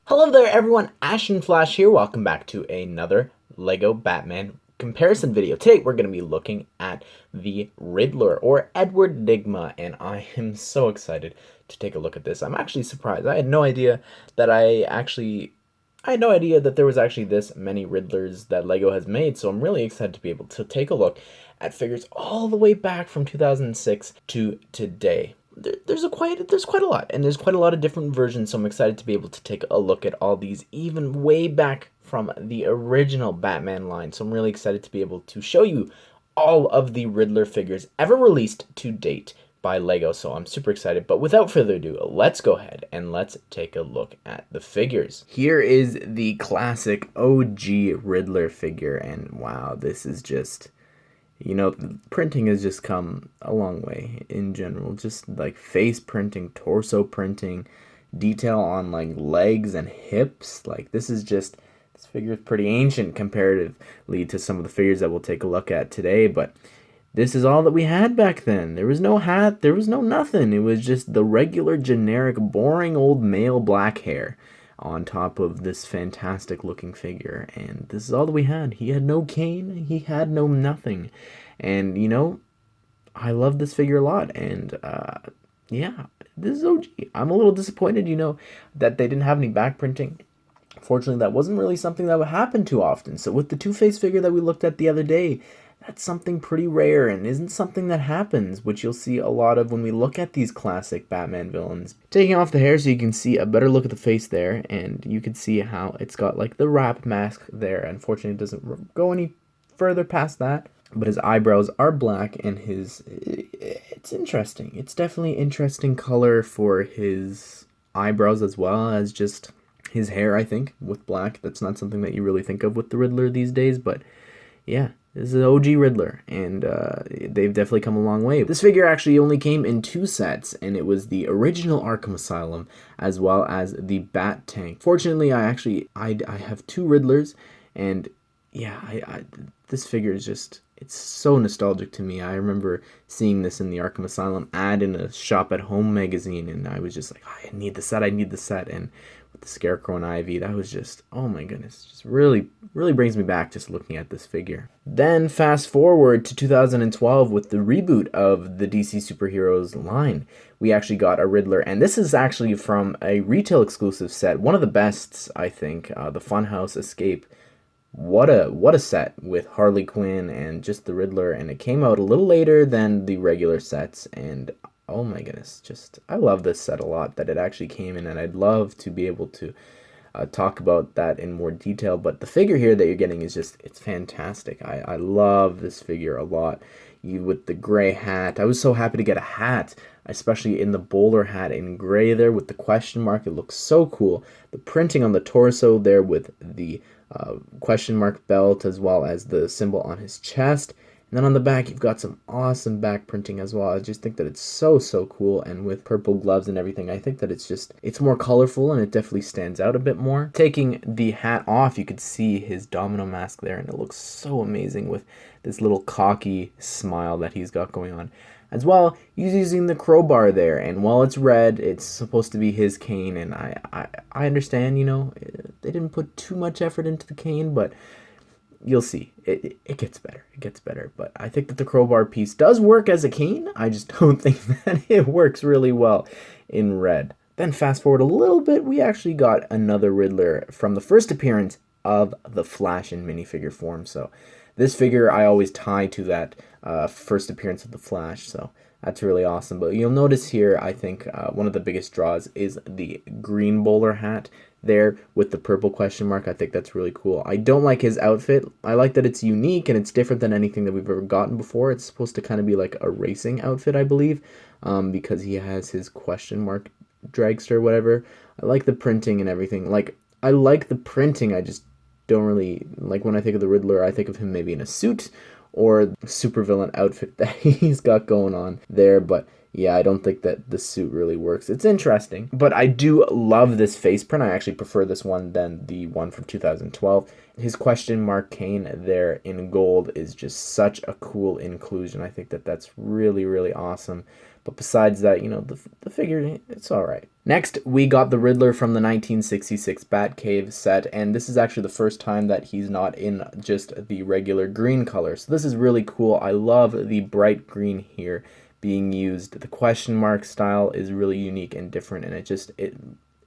Hello there everyone, Ashnflash here. Welcome back to another LEGO Batman comparison video. Today we're going to be looking at the Riddler, or Edward Nigma, and I am so excited to take a look at this. I'm actually surprised. I had no idea that there was actually this many Riddlers that LEGO has made, so I'm really excited to be able to take a look at figures all the way back from 2006 to today. There's quite a lot, and there's quite a lot of different versions, so I'm excited to be able to take a look at all these, even way back from the original Batman line. So I'm really excited to be able to show you all of the Riddler figures ever released to date by LEGO, so I'm super excited. But without further ado, let's go ahead and let's take a look at the figures. Here is the classic OG Riddler figure, and wow, this is just... printing has just come a long way in general. Just like face printing, torso printing, detail on like legs and hips. Like this figure is pretty ancient comparatively to some of the figures that we'll take a look at today, but this is all that we had back then. There was no hat, there was no nothing. It was just the regular, generic, boring old male black hair on top of this fantastic looking figure, and this is all that we had. He had no cane, he had no nothing, and I love this figure a lot. And yeah, this is OG. I'm a little disappointed that they didn't have any back printing. Fortunately, that wasn't really something that would happen too often. So with the Two-Face figure that we looked at the other day, that's something pretty rare and isn't something that happens, which you'll see a lot of when we look at these classic Batman villains. Taking off the hair so you can see a better look at the face there, and you can see how it's got like the wrap mask there. Unfortunately, it doesn't go any further past that, but his eyebrows are black, and it's interesting. It's definitely interesting color for his eyebrows as well as just his hair, I think, with black. That's not something that you really think of with the Riddler these days, but yeah, this is an OG Riddler, and they've definitely come a long way. This figure actually only came in 2 sets, and it was the original Arkham Asylum as well as the Bat Tank. Fortunately, I have 2 Riddlers, and yeah, this figure is just, it's so nostalgic to me. I remember seeing this in the Arkham Asylum ad in a Shop at Home magazine, and I was just like, oh, I need the set, and with the Scarecrow and Ivy, that was just, oh my goodness, just really brings me back just looking at this figure. Then fast forward to 2012 with the reboot of the DC Superheroes line. We actually got a Riddler, and this is actually from a retail exclusive set, one of the best, I think, the Funhouse Escape. What a set with Harley Quinn and just the Riddler, and it came out a little later than the regular sets, and oh my goodness, just I love this set a lot that it actually came in, and I'd love to be able to talk about that in more detail. But the figure here that you're getting is just, it's fantastic. I love this figure a lot. With the gray hat, I was so happy to get a hat, especially in the bowler hat in gray there with the question mark. It looks so cool. The printing on the torso there with the question mark belt as well as the symbol on his chest. And then on the back, you've got some awesome back printing as well. I just think that it's so cool, and with purple gloves and everything, I think that it's more colorful, and it definitely stands out a bit more. Taking the hat off, you could see his domino mask there, and it looks so amazing with this little cocky smile that he's got going on. As well, he's using the crowbar there, and while it's red, it's supposed to be his cane, and I understand, they didn't put too much effort into the cane, but you'll see. It gets better. It gets better. But I think that the crowbar piece does work as a cane. I just don't think that it works really well in red. Then fast forward a little bit, we actually got another Riddler from the first appearance of the Flash in minifigure form. So this figure I always tie to that first appearance of the Flash. So that's really awesome. But you'll notice here, I think one of the biggest draws is the green bowler hat there with the purple question mark. I think that's really cool. I don't like his outfit. I like that it's unique and it's different than anything that we've ever gotten before. It's supposed to kind of be like a racing outfit, I believe, because he has his question mark dragster, whatever. I like the printing and everything. Like, I like the printing. I just don't really, like, when I think of the Riddler, I think of him maybe in a suit or the supervillain outfit that he's got going on there. But Yeah, I don't think that the suit really works. It's interesting, but I do love this face print. I actually prefer this one than the one from 2012. His question mark cane there in gold is just such a cool inclusion. I think that that's really, really awesome. But besides that, the figure, it's all right. Next, we got the Riddler from the 1966 Batcave set, and this is actually the first time that he's not in just the regular green color. So this is really cool. I love the bright green here being used. The question mark style is really unique and different, and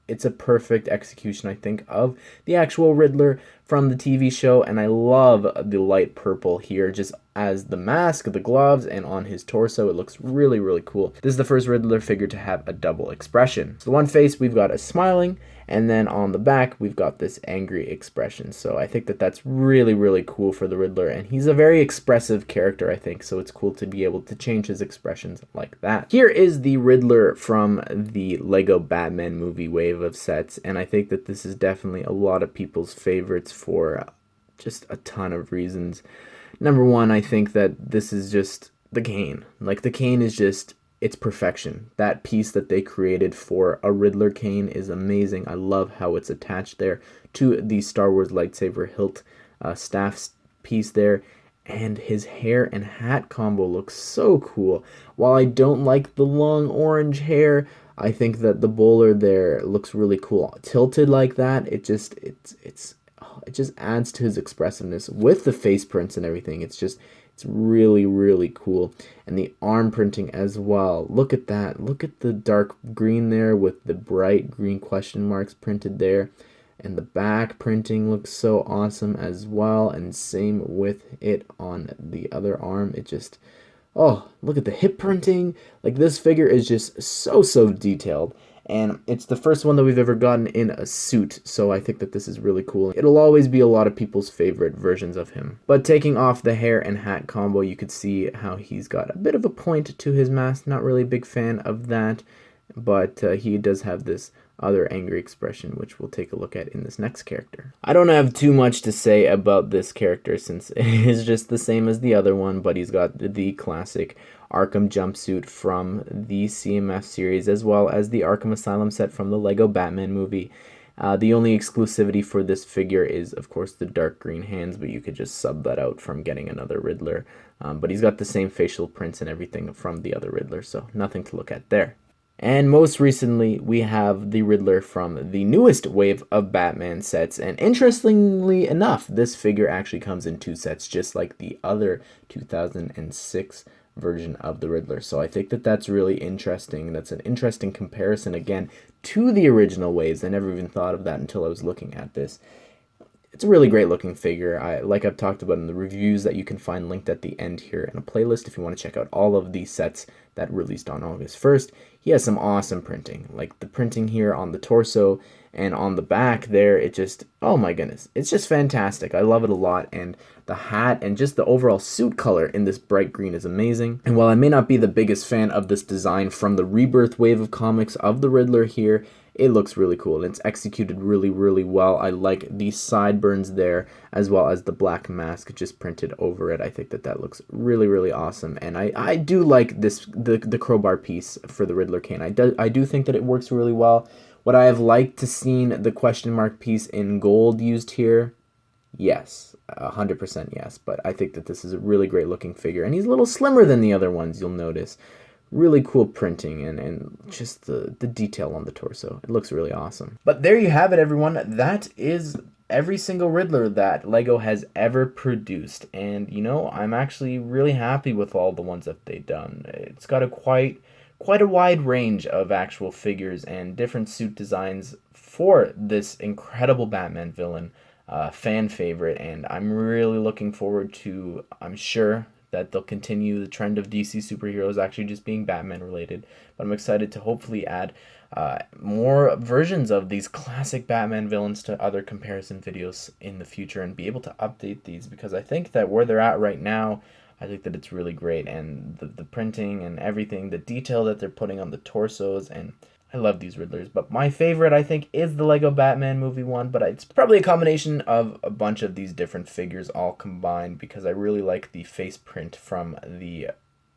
it's a perfect execution, I think, of the actual Riddler from the TV show, and I love the light purple here, just as the mask, the gloves, and on his torso. It looks really, really cool. This is the first Riddler figure to have a double expression. So the one face, we've got a smiling, and then on the back, we've got this angry expression. So I think that that's really, really cool for the Riddler, and he's a very expressive character, I think, so it's cool to be able to change his expressions like that. Here is the Riddler from the Lego Batman movie wave of sets, and I think that this is definitely a lot of people's favorites for just a ton of reasons. Number one, I think that this is just the cane. Like, the cane is just, it's perfection. That piece that they created for a Riddler cane is amazing. I love how it's attached there to the Star Wars lightsaber hilt staff piece there. And his hair and hat combo looks so cool. While I don't like the long orange hair, I think that the bowler there looks really cool. Tilted like that, it just adds to his expressiveness with the face prints and everything. It's really, really cool. And the arm printing as well. Look at that. Look at the dark green there with the bright green question marks printed there. And the back printing looks so awesome as well. And same with it on the other arm. Oh, look at the hip printing. Like, this figure is just so detailed. And it's the first one that we've ever gotten in a suit, so I think that this is really cool. It'll always be a lot of people's favorite versions of him. But taking off the hair and hat combo, you could see how he's got a bit of a point to his mask. Not really a big fan of that, but he does have this other angry expression, which we'll take a look at in this next character. I don't have too much to say about this character since it is just the same as the other one, but he's got the classic Arkham jumpsuit from the CMF series, as well as the Arkham Asylum set from the Lego Batman movie. The only exclusivity for this figure is, of course, the dark green hands, but you could just sub that out from getting another Riddler. But he's got the same facial prints and everything from the other Riddler, so nothing to look at there. And most recently, we have the Riddler from the newest wave of Batman sets. And interestingly enough, this figure actually comes in 2 sets, just like the other 2006 version of the Riddler. So I think that that's really interesting. That's an interesting comparison, again, to the original waves. I never even thought of that until I was looking at this. It's a really great looking figure. Like I've talked about in the reviews that you can find linked at the end here in a playlist if you want to check out all of these sets that released on August 1st. He has some awesome printing. Like the printing here on the torso and on the back there, oh my goodness, it's just fantastic. I love it a lot, and the hat and just the overall suit color in this bright green is amazing. And while I may not be the biggest fan of this design from the Rebirth wave of comics of the Riddler here, it looks really cool, and it's executed really, really well. I like the sideburns there, as well as the black mask just printed over it. I think that that looks really, really awesome, and I do like the crowbar piece for the Riddler cane. I do think that it works really well. Would I have liked to seen the question mark piece in gold used here? Yes, 100% yes, but I think that this is a really great looking figure, and he's a little slimmer than the other ones, you'll notice. Really cool printing and just the detail on the torso. It looks really awesome. But there you have it, everyone. That is every single Riddler that LEGO has ever produced. And, I'm actually really happy with all the ones that they've done. It's got a quite a wide range of actual figures and different suit designs for this incredible Batman villain, fan favorite. And I'm really looking forward to, I'm sure, that they'll continue the trend of DC superheroes actually just being Batman related. But I'm excited to hopefully add more versions of these classic Batman villains to other comparison videos in the future and be able to update these, because I think that where they're at right now, I think that it's really great, and the printing and everything, the detail that they're putting on the torsos, and I love these Riddlers. But my favorite, I think, is the Lego Batman movie one, but it's probably a combination of a bunch of these different figures all combined, because I really like the face print from the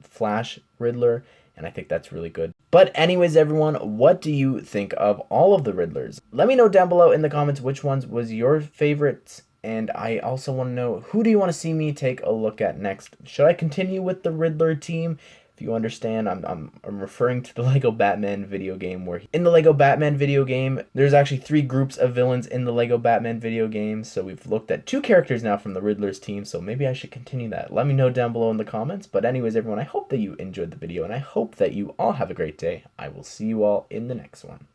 Flash Riddler and I think that's really good. But anyways, everyone, what do you think of all of the Riddlers? Let me know down below in the comments which ones was your favorites, and I also want to know, who do you want to see me take a look at next? Should I continue with the Riddler team? If you understand, I'm referring to the Lego Batman video game, where in the Lego Batman video game, there's actually 3 groups of villains in the Lego Batman video game. So we've looked at 2 characters now from the Riddler's team, so maybe I should continue that. Let me know down below in the comments. But anyways, everyone, I hope that you enjoyed the video, and I hope that you all have a great day. I will see you all in the next one.